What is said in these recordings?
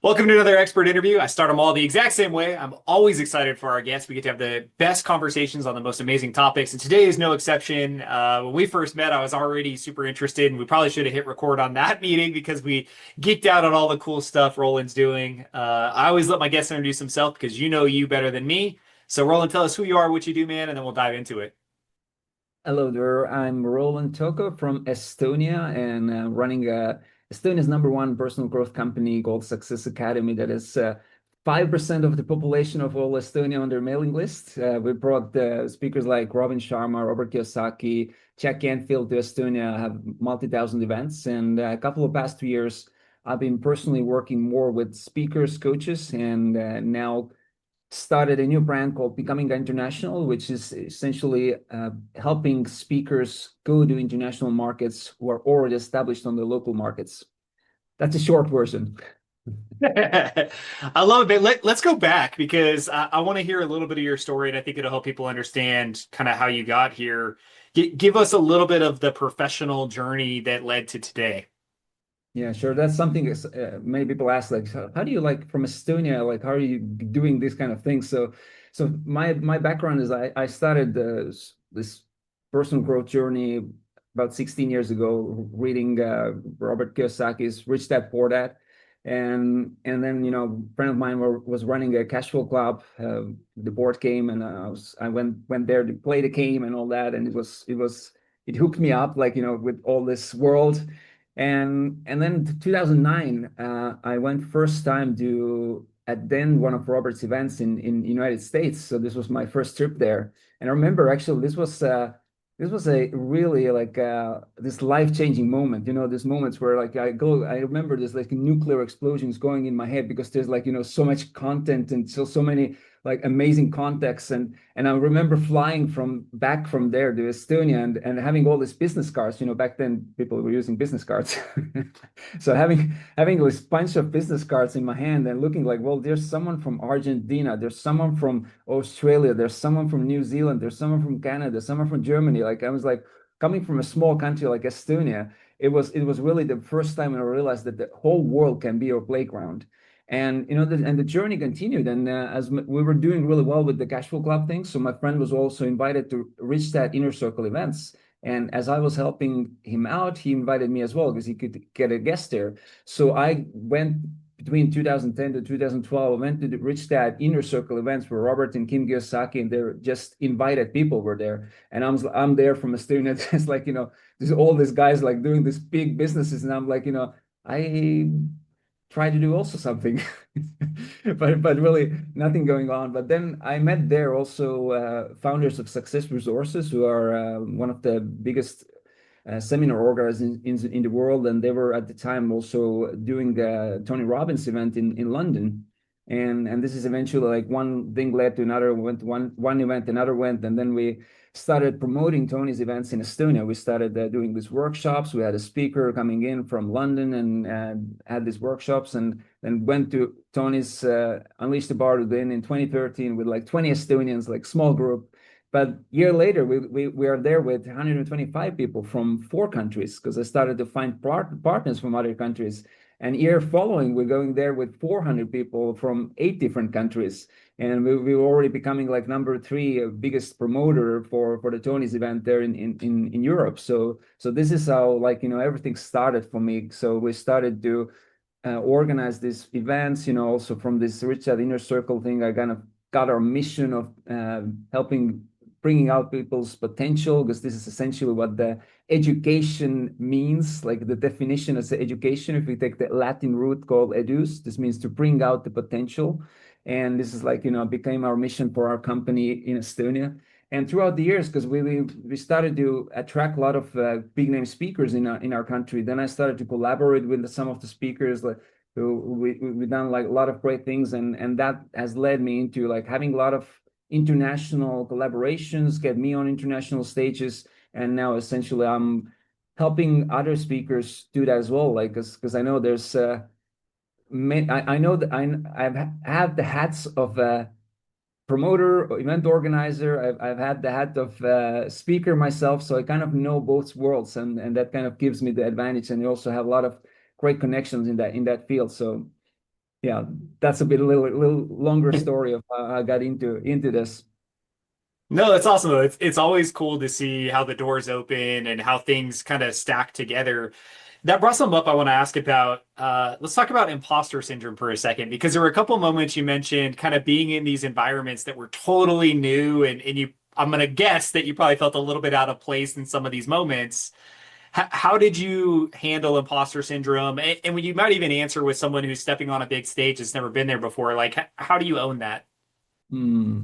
Welcome to another expert interview. I start them all the exact same way. I'm always excited for our guests. We get to have the best conversations on the most amazing topics, and today is no exception. When we first met, I was already super interested, and we probably should have hit record on that meeting because we geeked out on all the cool stuff Roland's doing. I always let my guests introduce themselves because you know you better than me. So, Roland, tell us who you are, what you do, man, and then we'll dive into it. Hello there. I'm Roland Tokko from Estonia and running Estonia's #1 personal growth company called Success Academy that is 5% of the population of all Estonia on their mailing list. We brought speakers like Sharma, Robert Kiyosaki, Canfield to Estonia, have multi-thousand events. And a couple of past 2 years, I've been personally working more with speakers, coaches, and now started a new brand called Becoming International, which is essentially helping speakers go to international markets who are already established on the local markets. That's a short version. I love it. Let's go back because I want to hear a little bit of your story, and I think it'll help people understand kind of how you got here. Give us a little bit of the professional journey that led to today. Yeah, sure. That's something many people ask, like, how do you like from Estonia? Like, how are you doing this kind of thing? So my background is I started this personal growth journey about 16 years ago, reading Robert Kiyosaki's Rich Dad Poor Dad, and then a friend of mine was running a cash flow club, the board game, and I went there to play the game and all that, and it hooked me up, like with all this world. And then 2009, I went first time to attend one of Robert's events in United States. So this was my first trip there, and I remember actually this was a really like this life-changing moment. These moments where like I remember there's like nuclear explosions going in my head because there's like so much content and so many like amazing contexts, and I remember flying back from there to Estonia and having all these business cards. Back then people were using business cards. So having this bunch of business cards in my hand and looking like, well, there's someone from Argentina, there's someone from Australia, there's someone from New Zealand, there's someone from Canada, someone from Germany. Like I was like coming from a small country like Estonia, it was really the first time when I realized that the whole world can be your playground. And the journey continued, and as we were doing really well with the cash flow club thing, so my friend was also invited to reach that inner circle events. And as I was helping him out, he invited me as well because he could get a guest there. So I went between 2010 to 2012. I went to the Rich Dad Inner Circle events where Robert and Kim Kiyosaki and their just invited people were there. And I'm there from Estonia. It's like, there's all these guys like doing these big businesses. And I'm like, I try to do also something, but really nothing going on. But then I met there also founders of Success Resources, who are one of the biggest seminar organizers in the world, and they were at the time also doing the Tony Robbins event in London. And this is eventually like one thing led to another, went one event, another went, and then we started promoting Tony's events in Estonia. We started doing these workshops. We had a speaker coming in from London and had these workshops, and then went to Tony's Unleash the Bar then in 2013 with like 20 Estonians, like small group. But a year later, we are there with 125 people from 4 countries because I started to find partners from other countries. And year following, we're going there with 400 people from 8 different countries. And we were already becoming like #3 biggest promoter for the Tony's event there in Europe. So this is how like, everything started for me. So we started to organize these events, also from this Rich Dad Inner Circle thing. I kind of got our mission of helping bringing out people's potential, because this is essentially what the education means. Like the definition as education, if we take the Latin root called edus, this means to bring out the potential. And this is like, became our mission for our company in Estonia. And throughout the years, because we started to attract a lot of big name speakers in our country, then I started to collaborate with some of the speakers, like we've done like a lot of great things, and that has led me into like having a lot of international collaborations, get me on international stages, and now essentially I'm helping other speakers do that as well. Like, because I know there's I know that I've had the hats of promoter, event organizer. I've had the hat of speaker myself, so I kind of know both worlds, and that kind of gives me the advantage. And you also have a lot of great connections in that field. So yeah, that's a bit a little longer story of how I got into this. No, that's awesome though. It's always cool to see how the doors open and how things kind of stack together. That brought something up I want to ask about. Let's talk about imposter syndrome for a second, because there were a couple moments you mentioned kind of being in these environments that were totally new and you I'm gonna guess that you probably felt a little bit out of place in some of these moments. How did you handle imposter syndrome? And when you might even answer with someone who's stepping on a big stage that's never been there before, like how do you own that? Hmm.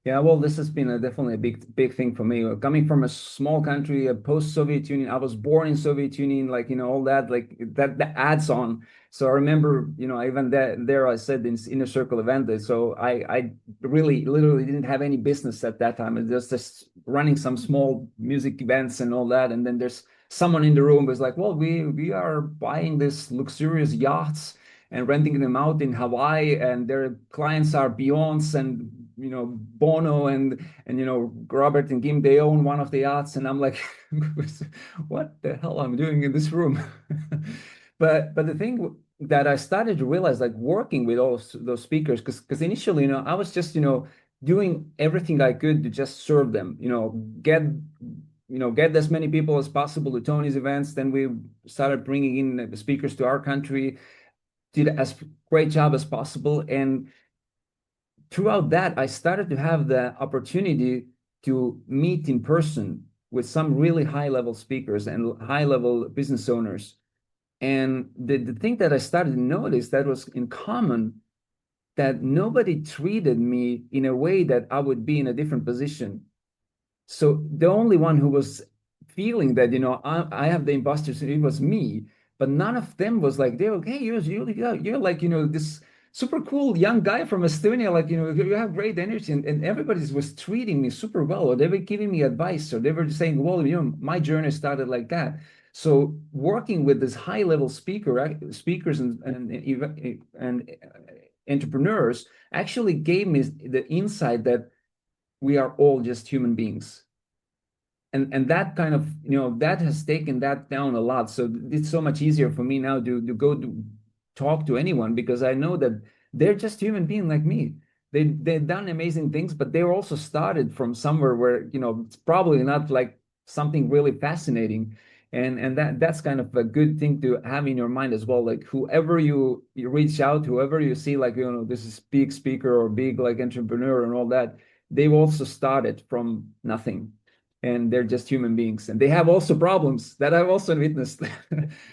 Yeah, well, this has been definitely a big thing for me. Coming from a small country, a post-Soviet Union, I was born in Soviet Union, like, all that, like that adds on. So I remember, even there I said in inner circle event. So I really literally didn't have any business at that time. It was just running some small music events and all that. And then there's someone in the room was like, well, we are buying this luxurious yachts and renting them out in Hawaii, and their clients are Beyonce and Bono and Robert and Kim. They own one of the yachts, and I'm like, what the hell I'm doing in this room? But the thing that I started to realize, like working with all those speakers, because initially, I was just doing everything I could to just serve them, get as many people as possible to Tony's events. Then we started bringing in the speakers to our country, did as great job as possible. And throughout that, I started to have the opportunity to meet in person with some really high level speakers and high level business owners. And the thing that I started to notice that was in common, that nobody treated me in a way that I would be in a different position. So the only one who was feeling that, I have the imposter syndrome, it was me. But none of them was like, they're like, hey, you're like, this super cool young guy from Estonia, like, you have great energy. And everybody was treating me super well, or they were giving me advice, or they were saying, well, my journey started like that. So working with this high level speakers and entrepreneurs actually gave me the insight that we are all just human beings. And that kind of, that has taken that down a lot. So it's so much easier for me now to go to talk to anyone, because I know that they're just human being like me. They've done amazing things, but they were also started from somewhere where, it's probably not like something really fascinating. And that's kind of a good thing to have in your mind as well. Like whoever you reach out, whoever you see, like, this is big speaker or big like entrepreneur and all that, they've also started from nothing, and they're just human beings, and they have also problems that I've also witnessed.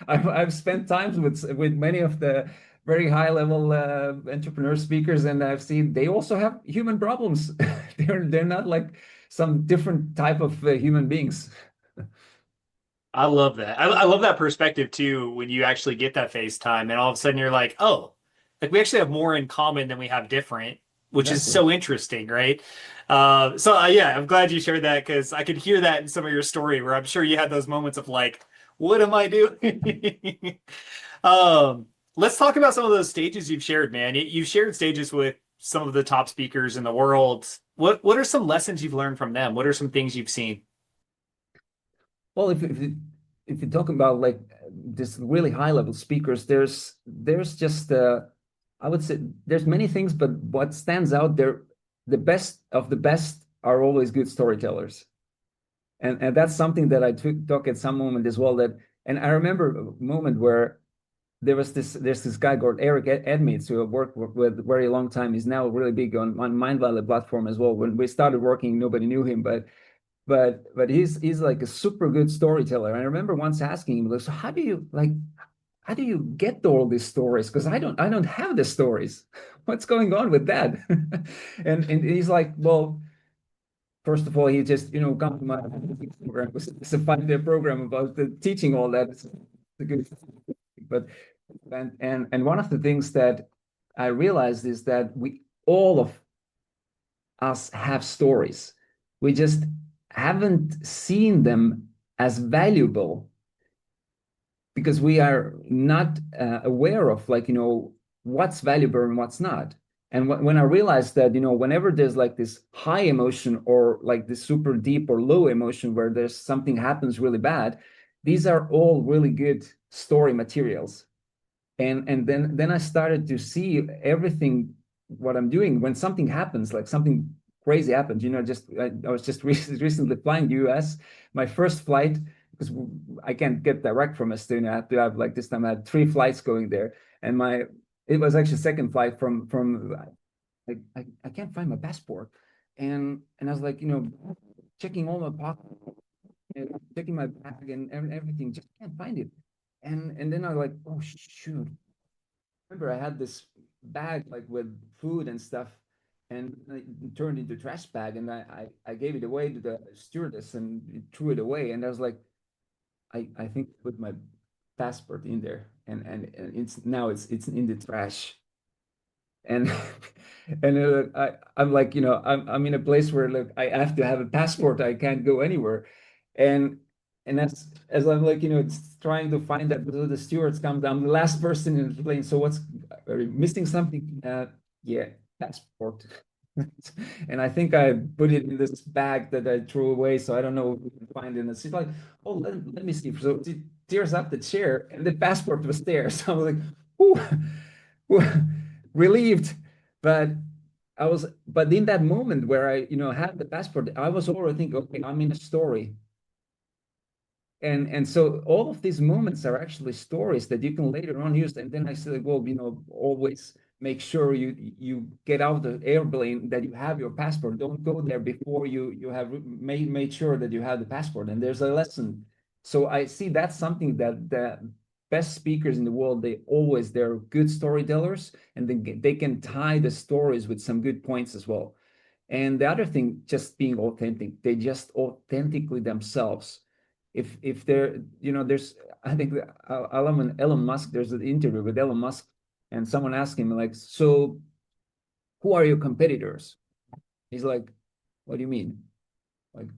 I've spent times with many of the very high level entrepreneur speakers, and I've seen they also have human problems. They're not like some different type of human beings. I love that. I love that perspective too, when you actually get that FaceTime and all of a sudden you're like, oh, like we actually have more in common than we have different, which is Exactly. so interesting, right? Yeah, I'm glad you shared that because I could hear that in some of your story where I'm sure you had those moments of like, what am I doing? Let's talk about some of those stages you've shared, man. You've shared stages with some of the top speakers in the world. What are some lessons you've learned from them? What are some things you've seen? Well, if you talk about like this really high level speakers, there's just I would say there's many things, but what stands out there, the best of the best are always good storytellers. And that's something that I took at some moment as well. And I remember a moment where there's this guy called Eric Edmeades, who I've worked with very long time. He's now really big on Mindvalley platform as well. When we started working, nobody knew him, but he's like a super good storyteller. And I remember once asking him, like, so how do you get all these stories? Because I don't have the stories. What's going on with that? And he's like, well, first of all, he just come to my program. It's a 5-day program about the teaching all that. It's a good, but and one of the things that I realized is that we all of us have stories. We just haven't seen them as valuable because we are not aware of, like, what's valuable and what's not. And when I realized that, whenever there's like this high emotion or like this super deep or low emotion where there's something happens really bad, these are all really good story materials. And then I started to see everything what I'm doing when something happens, like something crazy happens. Just I was just recently flying to US, my first flight, because I can't get direct from Estonia. I have to have, like, this time I had three flights going there, and my it was actually second flight from I can't find my passport, and I was like, checking all my pockets, checking my bag and everything, just can't find it. And then I was like, oh shoot. Remember, I had this bag like with food and stuff, and it turned into trash bag, and I gave it away to the stewardess and threw it away. And I was like, I think I put my passport in there, and it's now it's in the trash. And I'm like, I'm in a place where, look, I have to have a passport. I can't go anywhere. And as I'm like, it's trying to find that, the stewards come, I'm the last person in the plane. So what's, are you missing something? Yeah, passport. And I think I put it in this bag that I threw away. So I don't know if we can find it. And she's like, oh, let me see. So she tears up the chair, and the passport was there. So I was like, whoo, whoo, relieved. But but in that moment where I, had the passport, I was already thinking, okay, I'm in a story. And so all of these moments are actually stories that you can later on use. And then I said, well, always make sure you get out the airplane that you have your passport. Don't go there before you have made sure that you have the passport. And there's a lesson. So I see that's something that the best speakers in the world, they're good storytellers, and they can tie the stories with some good points as well. And the other thing, just being authentic, they just authentically themselves. If they're, there's, I think Elon Musk, there's an interview with Elon Musk, and someone asked him, like, so who are your competitors? He's like, what do you mean? Like,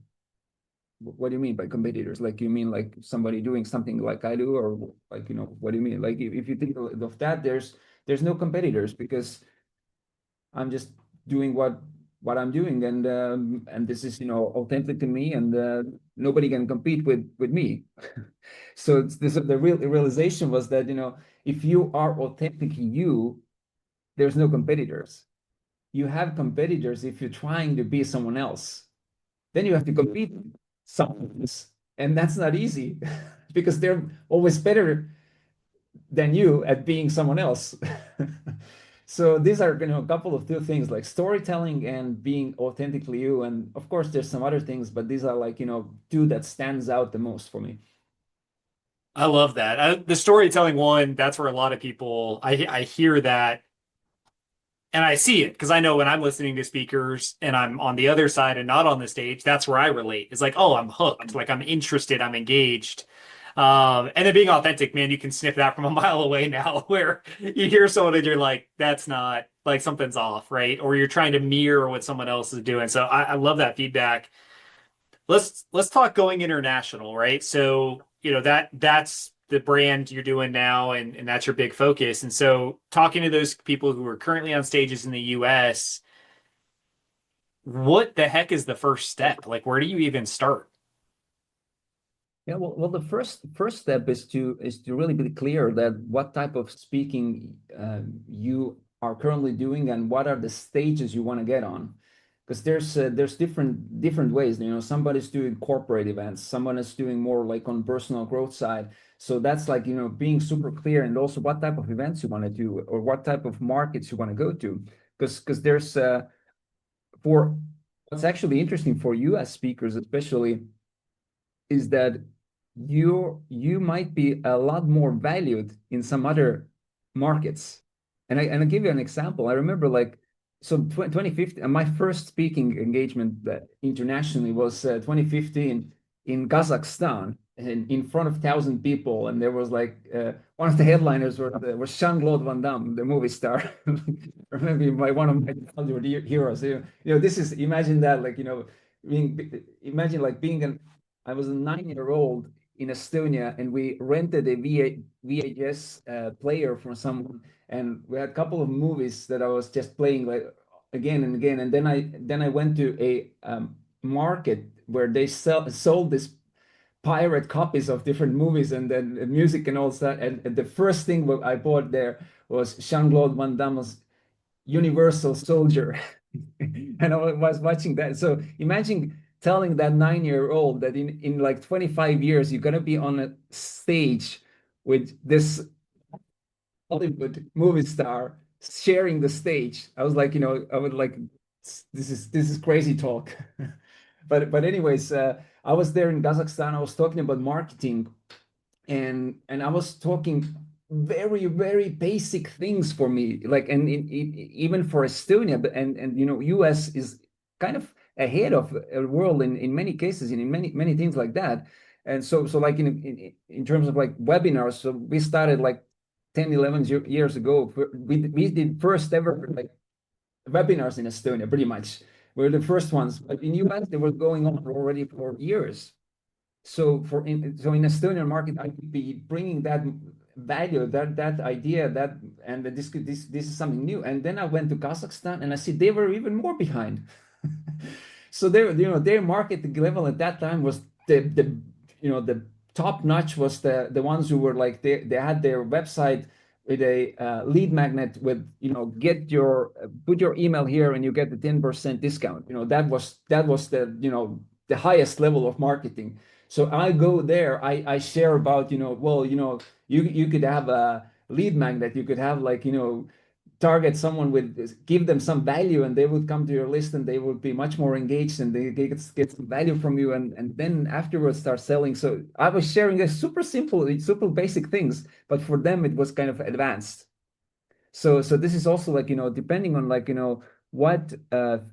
what do you mean by competitors? Like, you mean like somebody doing something like I do, or like, what do you mean? Like, if you think of that, there's no competitors, because I'm just doing what I'm doing, and this is, authentic to me, and nobody can compete with me. So the real realization was that, if you are authentically you, there's no competitors. You have competitors if you're trying to be someone else. Then you have to compete with someone else, and that's not easy because they're always better than you at being someone else. So these are, a couple of two things, like storytelling and being authentically you. And of course, there's some other things, but these are, like, two that stands out the most for me. I love that. The storytelling one, that's where a lot of people, I hear that and I see it because I know when I'm listening to speakers and I'm on the other side and not on the stage, that's where I relate. It's like, oh, I'm hooked, like I'm interested, I'm engaged. And then being authentic, man, you can sniff that from a mile away now, where you hear someone and you're like, that's not, like, something's off, right? Or you're trying to mirror what someone else is doing. So I love that feedback. Let's talk going international, right? So, that's the brand you're doing now, and that's your big focus. And so talking to those people who are currently on stages in the US, what the heck is the first step? Like, where do you even start? Yeah, well, the first step is to really be clear that what type of speaking you are currently doing, and what are the stages you want to get on. Because there's different ways. Somebody's doing corporate events, someone is doing more like on personal growth side. So that's like, being super clear, and also what type of events you want to do, or what type of markets you want to go to. Because there's for what's actually interesting for you as speakers, especially, is that you might be a lot more valued in some other markets. And I'll give you an example. I remember, like, so 2015, my first speaking engagement internationally was 2015 in Kazakhstan, and in front of 1,000 people. And there was, like, one of the headliners was Jean-Claude Van Damme, the movie star, or maybe one of my childhood heroes. This is, imagine that, like, imagine like being I was a 9-year-old in Estonia, and we rented a VHS player from someone, and we had a couple of movies that I was just playing, like, again and again. And then I went to a market where they sold this pirate copies of different movies and then music and all that. And the first thing what I bought there was Jean-Claude Van Damme's Universal Soldier. And I was watching that. So imagine telling that 9-year-old that in like 25 years, you're going to be on a stage with this Hollywood movie star sharing the stage. I was like, I would like, this is crazy talk. But anyways, I was there in Kazakhstan. I was talking about marketing, and I was talking very very basic things for me, like even for Estonia, but and US is kind of ahead of the world in many cases and in many things like that. And so like in terms of like webinars, so we started like 10 11 years ago. We did first ever like webinars in Estonia, pretty much. We're the first ones, but in US they were going on already for years. So in Estonian market, I could be bringing that value, that idea, that and this is something new. And then I went to Kazakhstan, and I see they were even more behind. So their market level at that time was the top notch was the ones who were like they had their website with a lead magnet with get your put your email here and you get the 10% discount. That was the highest level of marketing. So I go there, I share about, well, you could have a lead magnet, you could have like, target someone with, give them some value, and they would come to your list and they would be much more engaged and they get some value from you, and then afterwards start selling. So I was sharing a super simple, super basic things, but for them it was kind of advanced. So this is also like, depending on like, what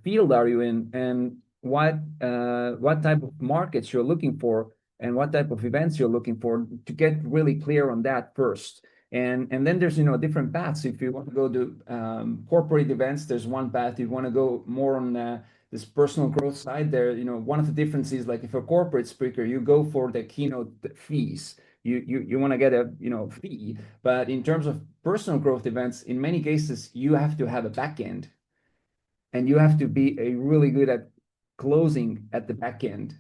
field are you in, and what type of markets you're looking for, and what type of events you're looking for, to get really clear on that first. And then there's different paths. If you want to go to corporate events, there's one path. You want to go more on this personal growth side there. One of the differences, like if a corporate speaker, you go for the keynote fees. You want to get a fee, but in terms of personal growth events, in many cases you have to have a back end, and you have to be a really good at closing at the back end,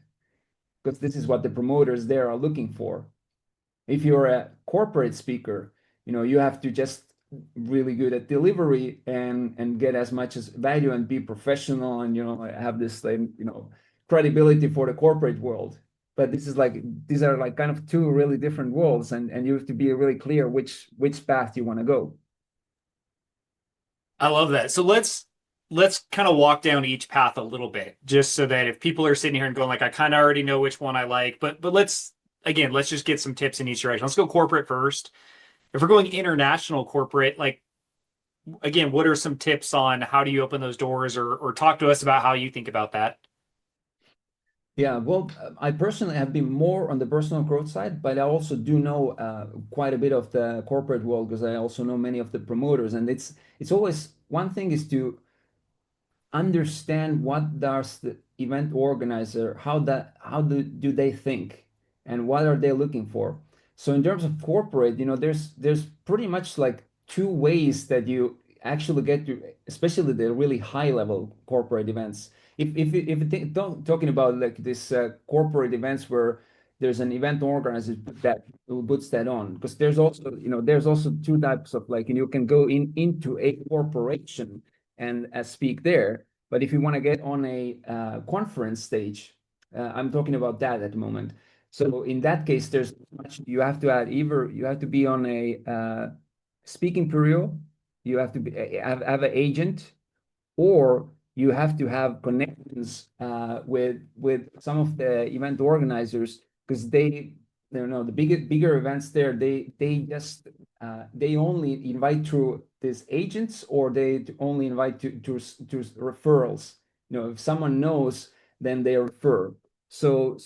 because this is what the promoters there are looking for. If you're a corporate speaker, you have to just really good at delivery and get as much as value and be professional and have this credibility for the corporate world. But these are like kind of two really different worlds, and you have to be really clear which path you want to go. I love that. So let's kind of walk down each path a little bit, just so that if people are sitting here and going like, I kind of already know which one I like, but let's just get some tips in each direction. Let's go corporate first. If we're going international corporate, like again, what are some tips on how do you open those doors, or talk to us about how you think about that? Yeah, well, I personally have been more on the personal growth side, but I also do know quite a bit of the corporate world, because I also know many of the promoters, and it's always one thing is to understand what does the event organizer, how do they think, and what are they looking for. So in terms of corporate, there's pretty much like two ways that you actually get to, especially the really high level corporate events. If you think, talking about like this corporate events where there's an event organizer that who puts that on, because there's also two types of like, and you can go into a corporation and speak there. But if you want to get on a conference stage, I'm talking about that at the moment. So in that case, there's much you have to add. Either you have to be on a speaking bureau, you have to have an agent, or you have to have connections with some of the event organizers, because the bigger events there, they only invite through these agents, or they only invite to referrals. If someone knows, then they refer. So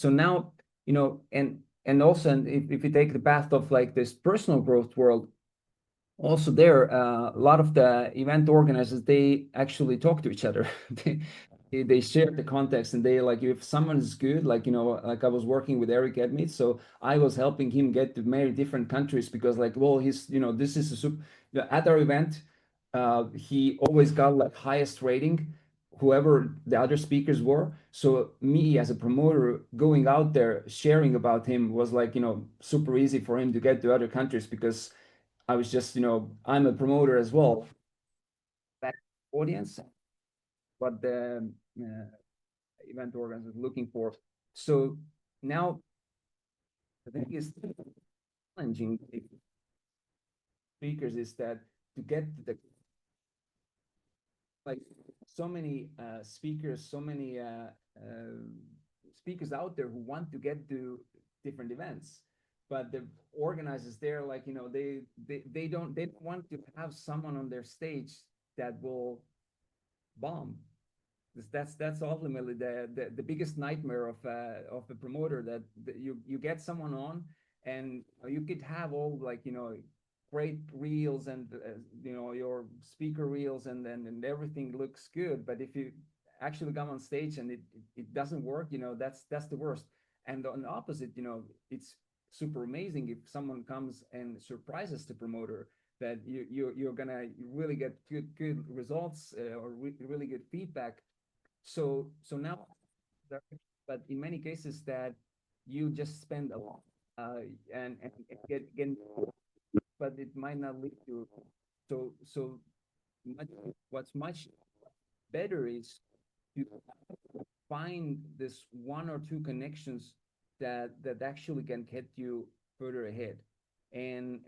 now, and also, and if you take the path of like this personal growth world, also there, a lot of the event organizers, they actually talk to each other. They share the context, and they like, if someone's good, like like I was working with Eric Edmead, so I was helping him get to many different countries, because like, well, he's this is at our event, he always got like highest rating. whoever the other speakers were. So me as a promoter going out there sharing about him was like, super easy for him to get to other countries because I was just, I'm a promoter as well. That audience, what the event organizer is looking for. So now the thing is challenging speakers is that to get the like so many speakers, so many speakers out there who want to get to different events, but the organizers there, like they don't want to have someone on their stage that will bomb. That's ultimately the biggest nightmare of a promoter, that you get someone on and you could have all like great reels and your speaker reels and everything looks good, but if you actually come on stage and it doesn't work, that's the worst. And on the opposite, it's super amazing if someone comes and surprises the promoter, that you're gonna really get good results, or really good feedback. So now, but in many cases that you just spend a lot, and get, but it might not lead to. So much, what's much better is to find this one or two connections that actually can get you further ahead, and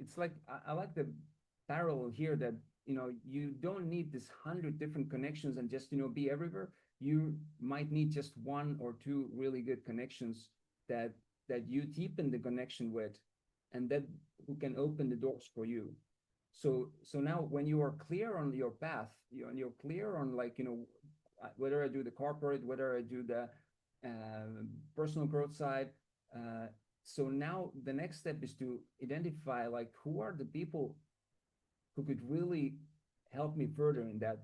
it's like I like the parallel here, that you don't need this 100 different connections and just be everywhere. You might need just one or two really good connections that you deepen the connection with, and that who can open the doors for you. So now when you are clear on your path, and you're clear on, like, whether I do the corporate, whether I do the personal growth side. So now the next step is to identify, like, who are the people who could really help me further in that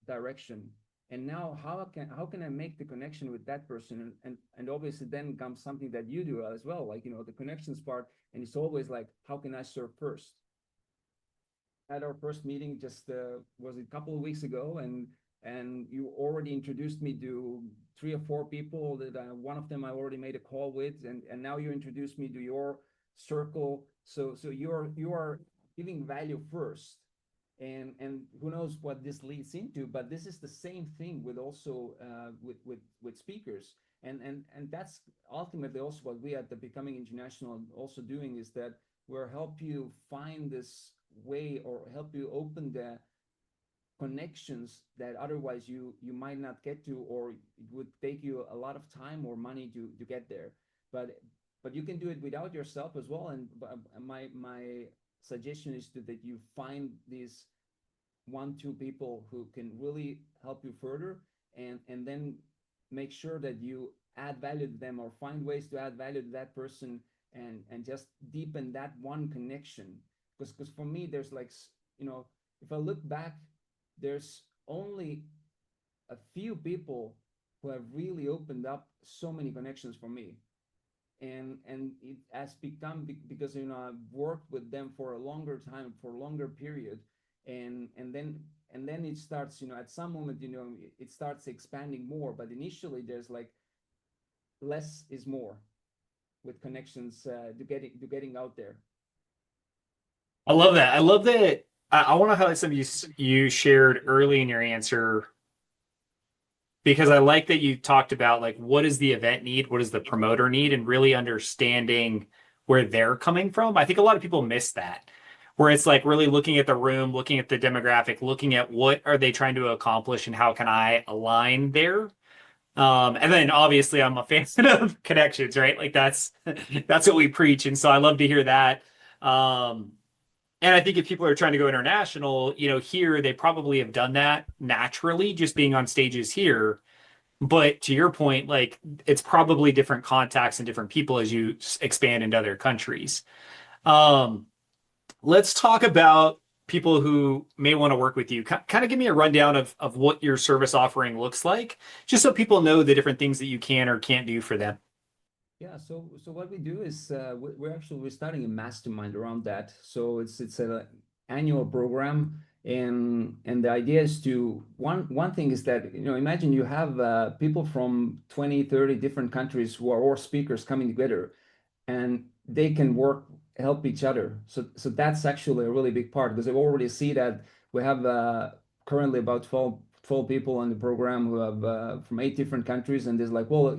direction. And now how can I make the connection with that person? And obviously then comes something that you do as well, like, the connections part. And it's always like, how can I serve first? At our first meeting, just was a couple of weeks ago, and you already introduced me to 3 or 4 people that one of them I already made a call with, and now you introduced me to your circle. So you are giving value first, and who knows what this leads into, but this is the same thing with also with speakers, and that's ultimately also what we at the Becoming International also doing, is that we're help you find this way, or help you open the connections that otherwise you might not get to, or it would take you a lot of time or money to get there. But you can do it without yourself as well. And my suggestion is that you find these 1, 2 people who can really help you further, and then make sure that you add value to them, or find ways to add value to that person, and just deepen that one connection. Because for me, there's like, if I look back, there's only a few people who have really opened up so many connections for me, and it has become, because I've worked with them for a longer time, for a longer period, and then it starts, at some moment, it starts expanding more. But initially there's like less is more with connections, to getting out there. I love that. I love that. I want to highlight something you shared early in your answer, because I like that you talked about, like, what does the event need? What does the promoter need? And really understanding where they're coming from. I think a lot of people miss that, where it's like really looking at the room, looking at the demographic, looking at what are they trying to accomplish and how can I align there. And then obviously I'm a fan of connections, right? Like that's what we preach. And so I love to hear that. Um, and I think if people are trying to go international, here they probably have done that naturally, just being on stages here. But to your point, like, it's probably different contacts and different people as you expand into other countries. Um, let's talk about people who may want to work with you. Kind of give me a rundown of what your service offering looks like, just so people know the different things that you can or can't do for them. Yeah, so what we do is, we're starting a mastermind around that. So it's an annual program. And the idea is to one thing is that, imagine you have people from 20, 30 different countries who are all speakers coming together, and they can work, help each other. So that's actually a really big part, because I already see that we have currently about 12 people on the program who have from 8 different countries, and there's like, well,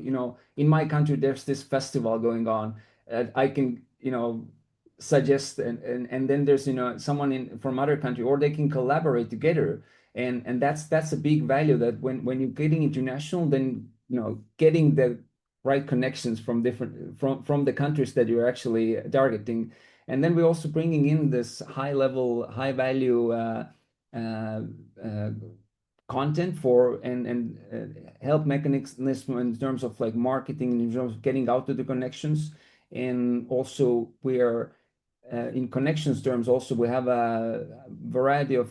in my country there's this festival going on, I can suggest, and then there's someone in from other country, or they can collaborate together. And that's a big value, that when you're getting international, then getting the right connections from different from the countries that you're actually targeting. And then we're also bringing in this high level, high value uh, uh, content for and help mechanism in terms of like marketing, in terms of getting out to the connections. And also we are in connections terms, also we have a variety of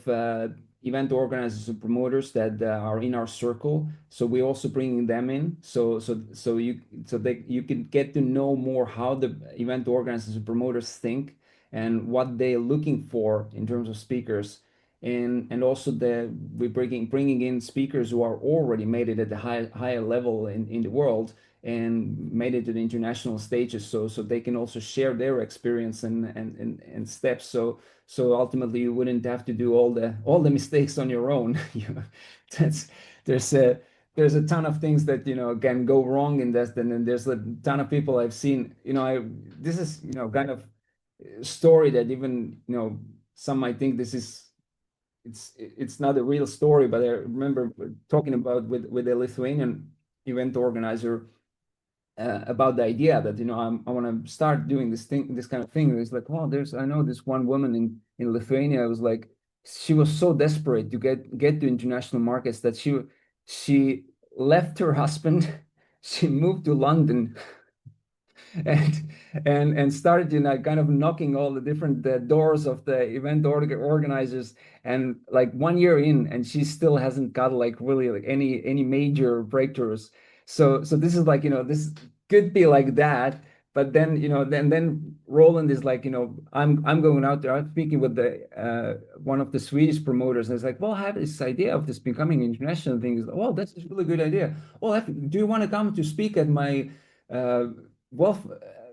event organizers and promoters that are in our circle. So we're also bringing them in. You can get to know more how the event organizers and promoters think, and what they're looking for in terms of speakers. And also we're bringing in speakers who are already made it at the higher level in the world, and made it to the international stages, so they can also share their experience and steps. So ultimately you wouldn't have to do all the mistakes on your own. That's there's a there's a ton of things that can go wrong in this, and then there's a ton of people I've seen. This is kind of story that even some might think this is it's not a real story, but I remember talking about with a Lithuanian event organizer about the idea that I want to start doing this kind of thing. It's like, oh, I know this one woman in Lithuania. It was like, she was so desperate to get to international markets that she left her husband, she moved to London, and and started kind of knocking all the different doors of the event organizers. And like 1 year in, and she still hasn't got like really like any major breakthroughs. So this is like this could be like that. But then then Roland is like, I'm going out there, I'm speaking with the one of the Swedish promoters, and it's like, well, I have this idea of this becoming an international thing. Is like, well, that's a really good idea. Well, do you want to come to speak at my uh, wealth,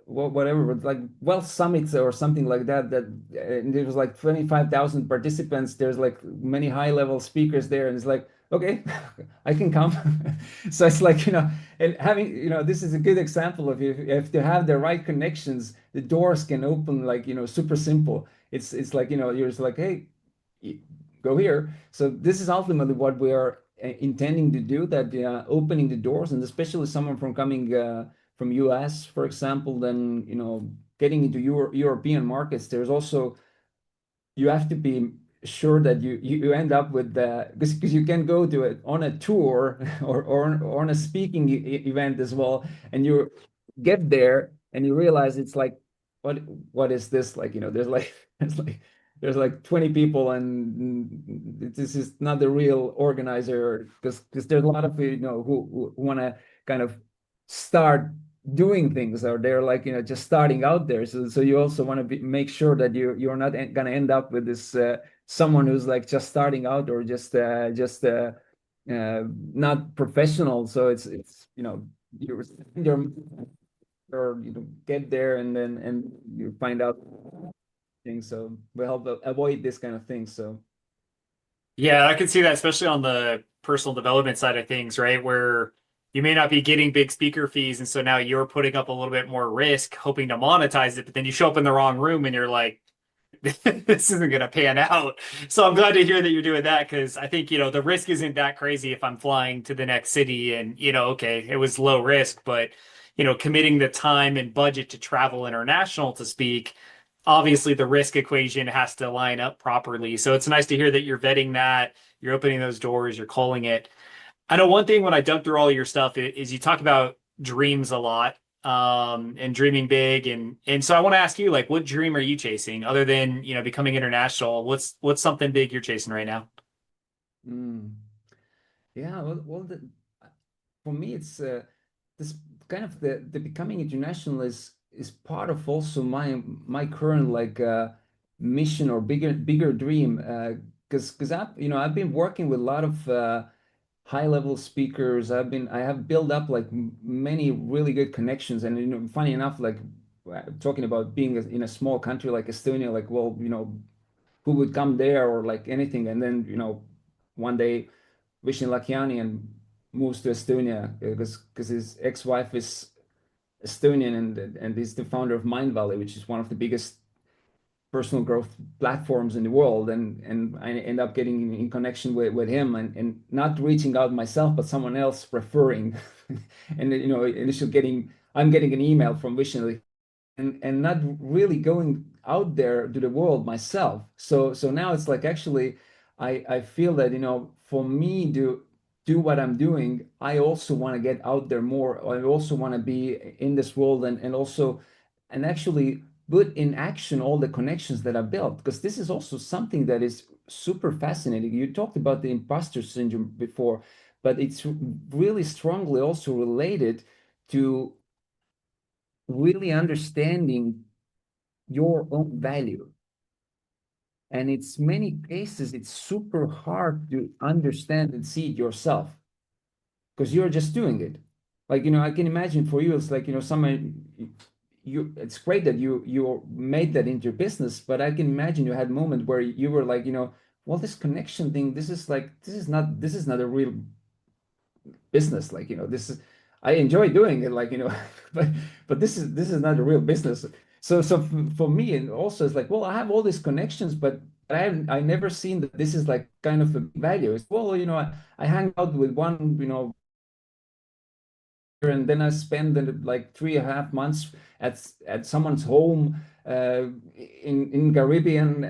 whatever, but like wealth summits or something like that? And there was like 25,000 participants. There's like many high level speakers there, and it's like, okay, I can come. So it's like, and having, this is a good example of, if you have the right connections, the doors can open like, super simple. It's like, you're just like, hey, go here. So this is ultimately what we are intending to do, that opening the doors, and especially someone from coming from US, for example, then getting into European markets. There's also, you have to be sure that you end up with the, because you can go to it on a tour or on a speaking event as well, and you get there and you realize it's like, what what is this, like, there's like there's like 20 people, and this is not the real organizer, because there's a lot of who want to kind of start doing things, or they're like just starting out there. So you also want to make sure that you're not going to end up with this someone who's like just starting out, or not professional. So it's you're you're or get there, and then you find out things. So we help avoid this kind of thing. So Yeah, I can see that, especially on the personal development side of things, right? Where you may not be getting big speaker fees, and so now you're putting up a little bit more risk, hoping to monetize it, but then you show up in the wrong room and you're like, this isn't going to pan out. So I'm glad to hear that you're doing that, because I think, the risk isn't that crazy if I'm flying to the next city and, okay, it was low risk, but, committing the time and budget to travel international to speak, obviously the risk equation has to line up properly. So it's nice to hear that you're vetting that, you're opening those doors, you're calling it. I know one thing when I dug through all your stuff is you talk about dreams a lot, and dreaming big, and so I want to ask you, like, what dream are you chasing other than, becoming international? What's something big you're chasing right now? mm, yeah, well for me, it's this kind of the becoming international is part of also my current like mission, or bigger dream. because I've been working with a lot of high level speakers. I have built up like many really good connections, and funny enough, like talking about being in a small country like Estonia, like well, who would come there or like anything, and then one day Vishen Lakiani and moves to Estonia because his ex-wife is Estonian, and he's the founder of Mind Valley, which is one of the biggest personal growth platforms in the world. And I end up getting in connection with him, and not reaching out myself, but someone else referring. And initially I'm getting an email from Vishen, and not really going out there to the world myself. So now it's like actually I feel that for me to do what I'm doing, I also want to get out there more. I also want to be in this world, and also and actually put in action all the connections that I built, because this is also something that is super fascinating. You talked about the imposter syndrome before, but it's really strongly also related to really understanding your own value. And it's many cases, it's super hard to understand and see it yourself because you're just doing it. Like, I can imagine for you, it's like, someone it's great that you made that into your business, but I can imagine you had a moment where you were like, well, this connection thing, this is not a real business. Like, this is, I enjoy doing it, like, but this is not a real business. So for me, and also it's like, well, I have all these connections, but I never seen that this is like kind of a value. It's, well, I hang out with one, and then I spend like 3.5 months at someone's home in Caribbean.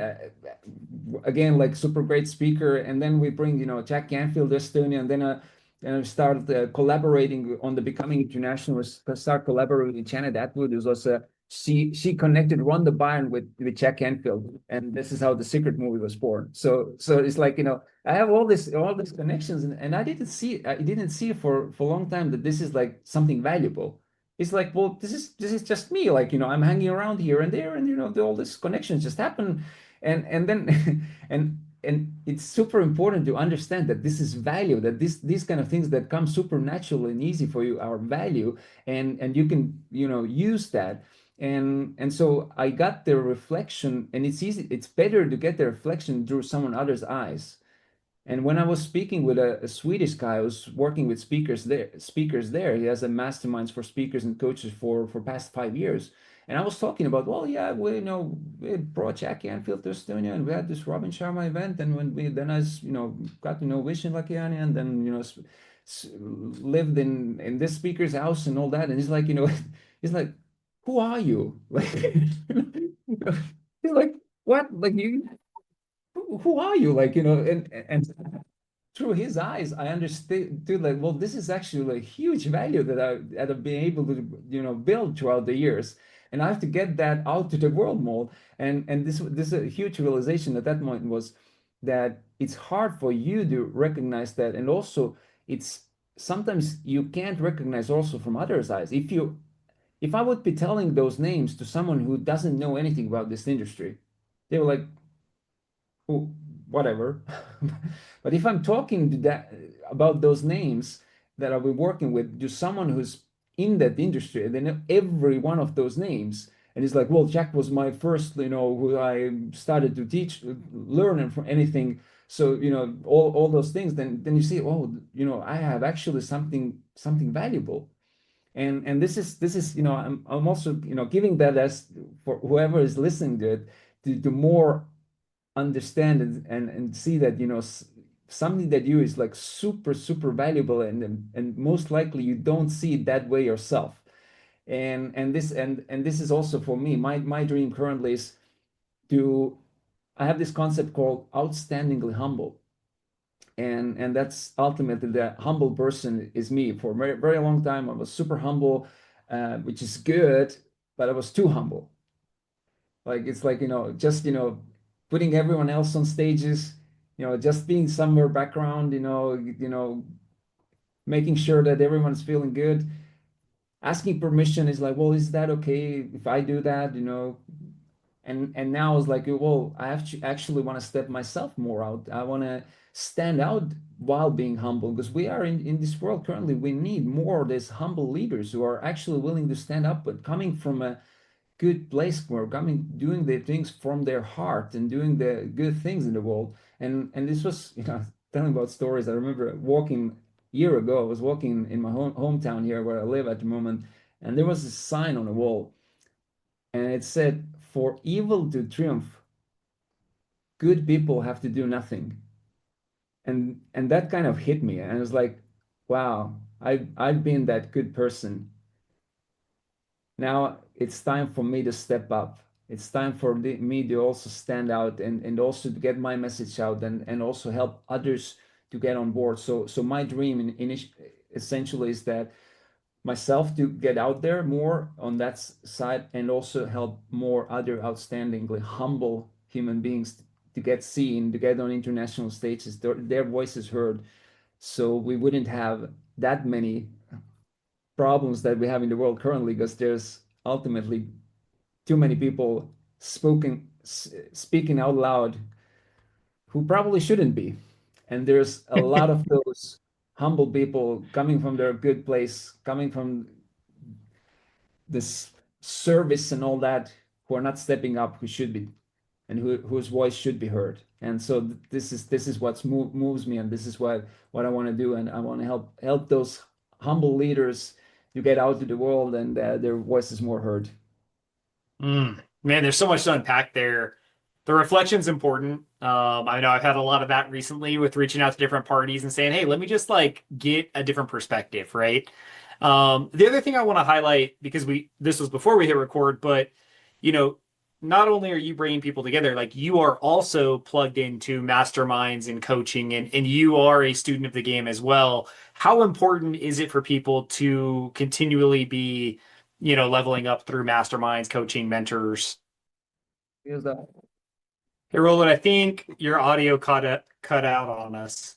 Again, like super great speaker, and then we bring Jack Canfield, Estonia, and I started collaborating on the Becoming International. Start collaborating with Janet Atwood, who's also she connected Rhonda Byrne with Jack Canfield, and this is how the Secret movie was born. So it's like I have all these connections, and I didn't see for a long time that this is like something valuable. It's like, well, this is just me. Like, I'm hanging around here and there, and all these connections just happen, and then and it's super important to understand that this is value, that these kind of things that come super natural and easy for you are value, and you can use that. And so I got the reflection, and it's better to get the reflection through someone other's eyes. And when I was speaking with a Swedish guy who's working with speakers there, he has a masterminds for speakers and coaches for past 5 years. And I was talking about, well, yeah, we brought Jackie Anfield to Estonia, and we had this Robin Sharma event, and then I got to know Vishen Lakiani, and then lived in this speaker's house and all that. And he's like, he's like, who are you? Like, he's like, what? Like, who are you? Like, and through his eyes, I understood like, well, this is actually a huge value that I've been able to, build throughout the years. And I have to get that out to the world more. And this is a huge realization at that moment, was that it's hard for you to recognize that. And also it's sometimes you can't recognize also from others' eyes. If I would be telling those names to someone who doesn't know anything about this industry, they were like, oh, whatever. But if I'm talking to that about those names that I'll be working with, to someone who's in that industry, they know every one of those names. And it's like, well, Jack was my first, who I started to teach, learn from anything. So, all those things, then you see, oh, I have actually something valuable. And this is I'm also giving that as for whoever is listening to it, to more understand and see that something that you is like super super valuable, and most likely you don't see it that way yourself. And this is also for me, my dream currently is to I have this concept called outstandingly humble, and that's ultimately the humble person is me. For a very, very long time I was super humble, which is good, but I was too humble. Like, it's like, just, putting everyone else on stages, just being somewhere background, making sure that everyone's feeling good. Asking permission is like, well, is that okay if I do that? And now it's like, well, I have to actually want to step myself more out. I want to stand out while being humble, because we are in this world currently, we need more of these humble leaders who are actually willing to stand up, but coming from a good place, where coming doing the things from their heart and doing the good things in the world. And this was, telling about stories. I remember walking year ago. I was walking in my hometown here where I live at the moment, and there was a sign on the wall, and it said, "For evil to triumph, good people have to do nothing." And that kind of hit me, and I was like, wow, I've been that good person. Now it's time for me to step up. It's time for me to also stand out, and also to get my message out, and also help others to get on board. So my dream essentially is that myself to get out there more on that side, and also help more other outstandingly humble human beings to get seen, to get on international stages, their voices heard, so we wouldn't have that many problems that we have in the world currently, because there's ultimately too many people speaking out loud who probably shouldn't be. And there's a lot of those humble people coming from their good place, coming from this service and all that, who are not stepping up, who should be, and whose voice should be heard. And so this is what moves me, and this is what I want to do, and I want to help those humble leaders to get out to the world, and their voices more heard. Man, there's so much to unpack there. The reflection's important. I know I've had a lot of that recently with reaching out to different parties and saying, "Hey, let me just like get a different perspective," right? The other thing I want to highlight, because we this was before we hit record, but you know, not only are you bringing people together, like you are also plugged into masterminds and coaching, and you are a student of the game as well. How important is it for people to continually be, leveling up through masterminds, coaching, mentors? Here's that. Hey, Roland, I think your audio cut out on us.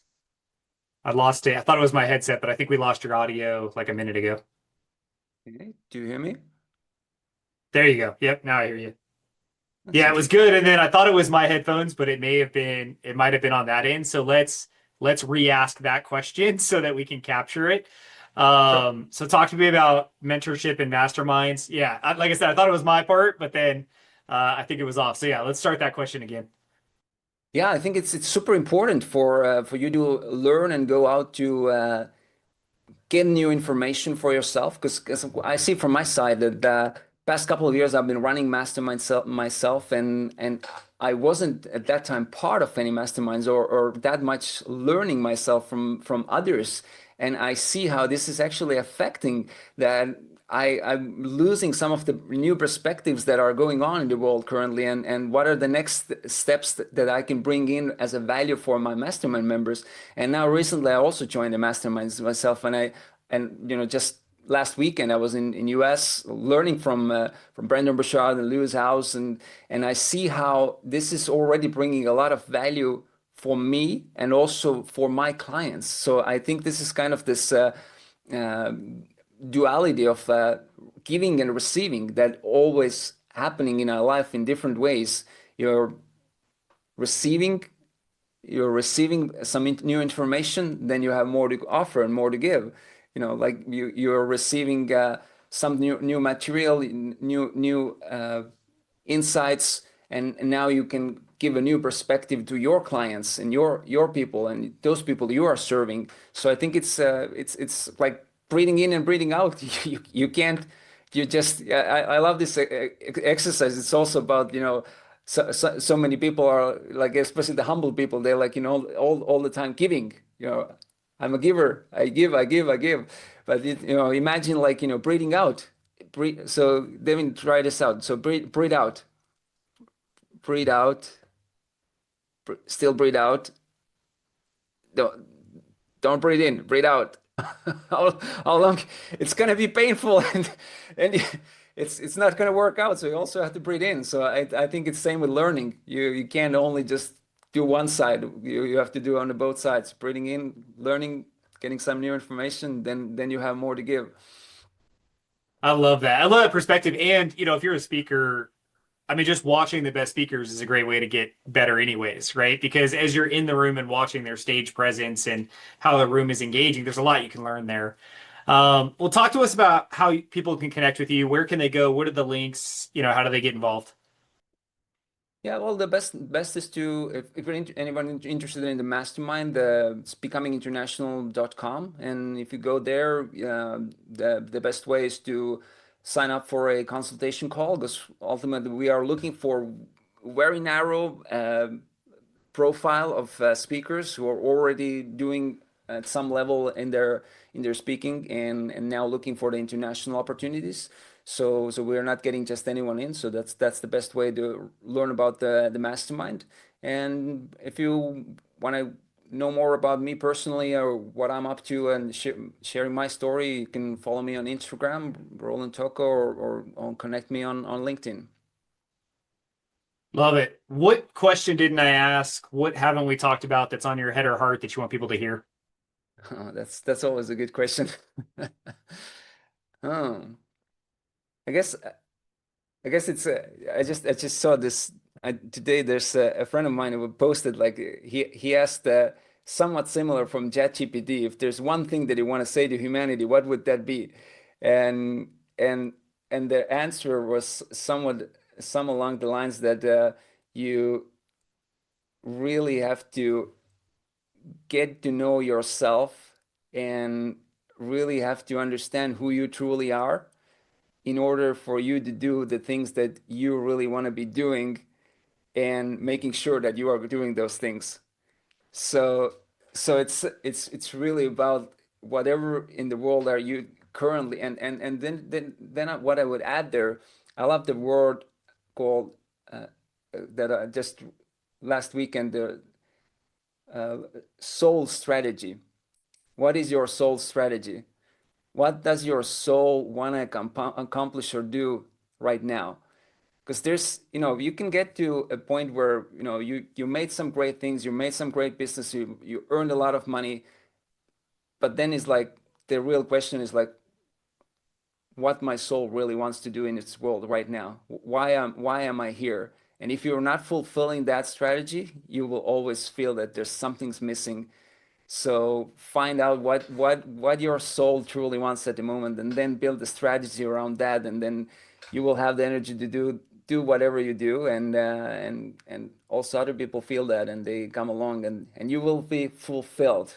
I lost it. I thought it was my headset, but I think we lost your audio like a minute ago. Okay. Do you hear me? There you go. Yep, now I hear you. That's Yeah, it was interesting. good. And then I thought it was my headphones, but it might have been on that end. So let's re-ask that question so that we can capture it. Sure. So talk to me about mentorship and masterminds. Yeah, like I said, I thought it was my part, but then I think it was off. So yeah, let's start that question again. Yeah, I think it's super important for you to learn and go out to get new information for yourself. Because I see from my side that the past couple of years I've been running masterminds myself, and I wasn't at that time part of any masterminds, or that much learning myself from others. And I see how this is actually affecting that. I'm losing some of the new perspectives that are going on in the world currently, and what are the next steps that I can bring in as a value for my mastermind members. And now recently I also joined the masterminds myself, and just last weekend I was in US learning from Brandon Burchard and Lewis House, and I see how this is already bringing a lot of value for me and also for my clients. So I think this is kind of this uh, duality of giving and receiving that always happening in our life in different ways. You're receiving you're receiving some new information, then you have more to offer and more to give. Like you're receiving some new material, new insights, and now you can give a new perspective to your clients and your people and those people you are serving. So I think it's like breathing in and breathing out. You can't you just I love this exercise. It's also about so many people are like, especially the humble people, they're like, all the time giving. I'm a giver. I give, I give, I give. But imagine like, breathing out. Breathe. So Devin, try this out. So breathe out, breathe out, still breathe out. Don't don't breathe in, breathe out. How long? It's gonna be painful, and it's not gonna work out. So you also have to breathe in. So I think it's same with learning. You can't only just do one side. You have to do on the both sides. Breathing in, learning, getting some new information. Then you have more to give. I love that. I love that perspective. And, if you're a speaker, I mean, just watching the best speakers is a great way to get better anyways, right? Because as you're in the room and watching their stage presence and how the room is engaging, there's a lot you can learn there. Well, talk to us about how people can connect with you. Where can they go? What are the links? How do they get involved? Yeah, well, the best is to if anyone interested in the mastermind, it's becominginternational.com, and if you go there, the best way is to sign up for a consultation call, because ultimately we are looking for very narrow profile of speakers who are already doing at some level in their speaking, and now looking for the international opportunities. So we're not getting just anyone in. So that's the best way to learn about the mastermind. And if you want to know more about me personally or what I'm up to and sharing my story, you can follow me on Instagram, Roland Tokko, or connect me on LinkedIn. Love it. What question didn't I ask? What haven't we talked about that's on your head or heart that you want people to hear? Oh, that's always a good question. Oh, I guess I guess it's I just saw this today. There's a friend of mine who posted, like, he asked somewhat similar from ChatGPT, if there's one thing that you want to say to humanity, what would that be? And and and the answer was some along the lines that you really have to get to know yourself and really have to understand who you truly are in order for you to do the things that you really want to be doing, and making sure that you are doing those things. So it's really about whatever in the world are you currently, and then what I would add there, I love the word called that I just last weekend, the uh, soul strategy. What is your soul strategy? What does your soul want to accomplish or do right now? Because you can get to a point where, you made some great things, you made some great business, you earned a lot of money, but then it's like the real question is like, what my soul really wants to do in its world right now. Why am I here? And if you're not fulfilling that strategy, you will always feel that there's something's missing. So find out what your soul truly wants at the moment, and then build a strategy around that, and then you will have the energy to do whatever you do, and also other people feel that, and they come along, and you will be fulfilled.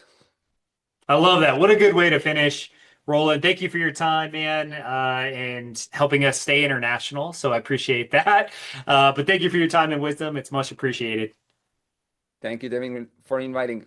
I love that. What a good way to finish. Roland, thank you for your time, man, and helping us stay international. So I appreciate that. But thank you for your time and wisdom. It's much appreciated. Thank you, Devin, for inviting.